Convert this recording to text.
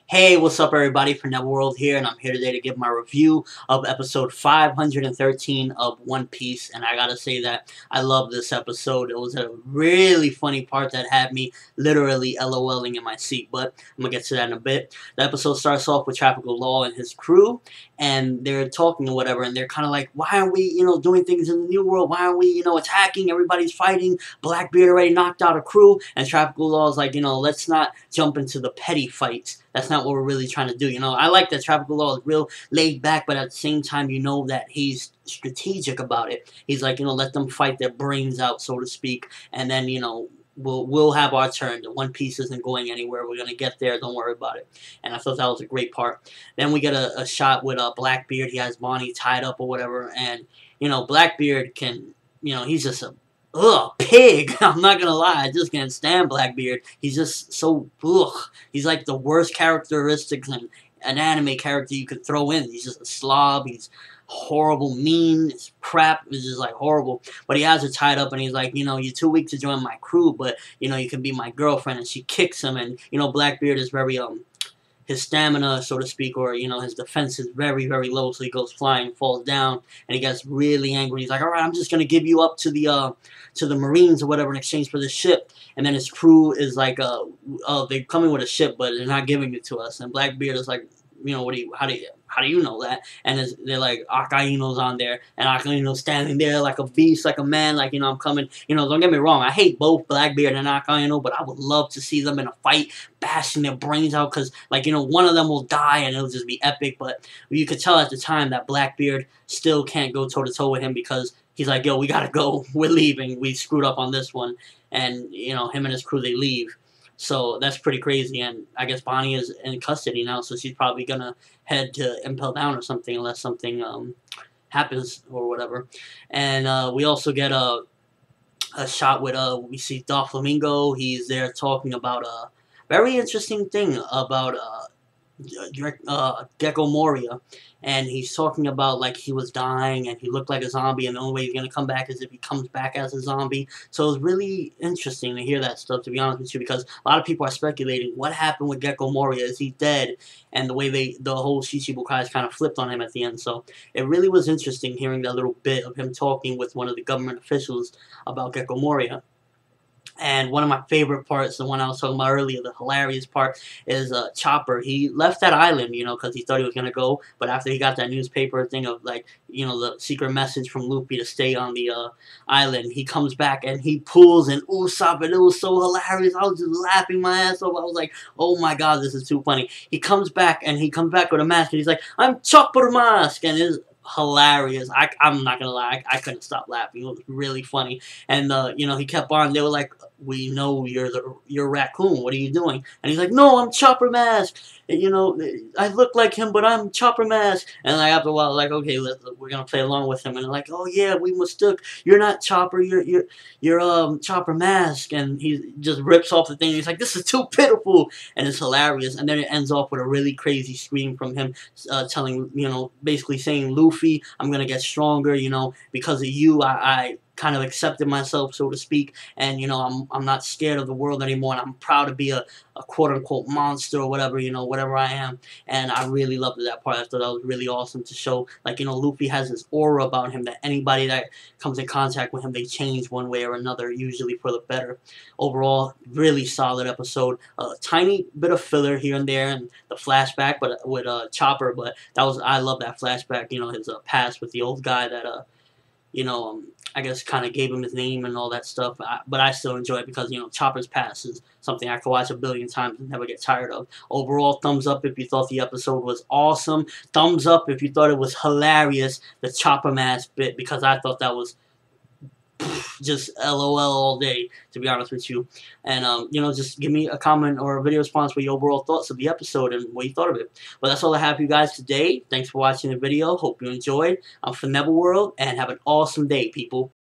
Hey, what's up everybody, for Netherworld here, and I'm here today to give my review of episode 513 of One Piece, and I gotta say that I love this episode. It was a really funny part that had me literally LOLing in my seat, but I'm gonna get to that in a bit. The episode starts off with Tropical Law and his crew, and they're talking or whatever, and they're kind of like, why aren't we, doing things in the New World? Why aren't we, attacking? Everybody's fighting. Blackbeard already knocked out a crew, and Tropical Law is like, let's not jump into the petty fights. That's not what we're really trying to do. I like that Tropical Law is real laid back, but at the same time, that he's strategic about it. He's like, let them fight their brains out, so to speak, and then, we'll have our turn. The One Piece isn't going anywhere. We're gonna get there. Don't worry about it. And I thought that was a great part. Then we get a shot with Blackbeard. He has Bonnie tied up or whatever, and Blackbeard can, he's just a pig. I'm not gonna lie, I just can't stand Blackbeard. He's just so He's like the worst characteristics in an anime character you could throw in. He's just a slob. He's horrible, mean, his crap is just like horrible. But he has her tied up, and he's like, you're too weak to join my crew, but you can be my girlfriend. And she kicks him, and Blackbeard is very his stamina, so to speak, or his defense is very, very low, so he goes flying, falls down, and he gets really angry. He's like, all right, I'm just gonna give you up to the Marines or whatever in exchange for the ship. And then his crew is like, they're coming with a ship, but they're not giving it to us. And Blackbeard is like, how do you know that? And they're like, Akaino's on there, and Akaino's standing there like a beast, like a man, like, I'm coming. Don't get me wrong, I hate both Blackbeard and Akaino, but I would love to see them in a fight, bashing their brains out, because, like, one of them will die, and it'll just be epic. But you could tell at the time that Blackbeard still can't go toe-to-toe with him, because he's like, yo, we gotta go, we're leaving, we screwed up on this one. And, him and his crew, they leave. So that's pretty crazy, and I guess Bonnie is in custody now, so she's probably gonna head to Impel Down or something, unless something happens or whatever. And we also get a shot with we see Doflamingo. He's there talking about a very interesting thing about Gecko Moria, and he's talking about like he was dying and he looked like a zombie, and the only way he's gonna come back is if he comes back as a zombie. So it's really interesting to hear that stuff, to be honest with you, because a lot of people are speculating what happened with Gecko Moria. Is he dead? And the way the whole Shichibukai kind of flipped on him at the end. So it really was interesting hearing that little bit of him talking with one of the government officials about Gecko Moria. And one of my favorite parts, the one I was talking about earlier, the hilarious part, is Chopper. He left that island, because he thought he was going to go. But after he got that newspaper thing of, like, the secret message from Luffy to stay on the island, he comes back and he pulls an Usopp, and it was so hilarious. I was just laughing my ass off. I was like, oh my god, this is too funny. He comes back with a mask, and he's like, I'm Chopper Mask, and it's hilarious. I'm not gonna lie, I couldn't stop laughing. It was really funny. And he kept on. They were like, we know you're Raccoon, what are you doing? And he's like, no, I'm Chopper Mask. And, I look like him, but I'm Chopper Mask. And like after a while, like, okay, we're gonna play along with him. And they're like, oh yeah, we mistook. You're not Chopper. You're Chopper Mask. And he just rips off the thing. And he's like, this is too pitiful, and it's hilarious. And then it ends off with a really crazy scream from him, telling, basically saying, Luffy, I'm gonna get stronger. Because of you, I kind of accepted myself, so to speak, and I'm not scared of the world anymore, and I'm proud to be a quote-unquote monster or whatever, whatever I am. And I really loved that part. I thought that was really awesome to show, like, Luffy has this aura about him that anybody that comes in contact with him, they change one way or another, usually for the better. Overall, really solid episode. A tiny bit of filler here and there, and the flashback, but with Chopper, but I love that flashback, his past with the old guy that I guess kind of gave him his name and all that stuff. But I still enjoy it because, Chopper's Past is something I could watch a billion times and never get tired of. Overall, thumbs up if you thought the episode was awesome. Thumbs up if you thought it was hilarious, the Chopper Mask bit, because I thought that was just LOL all day, to be honest with you. And just give me a comment or a video response with your overall thoughts of the episode and what you thought of it. But that's all I have for you guys today. Thanks for watching the video. Hope you enjoyed. I'm from Netherworld, and have an awesome day, people.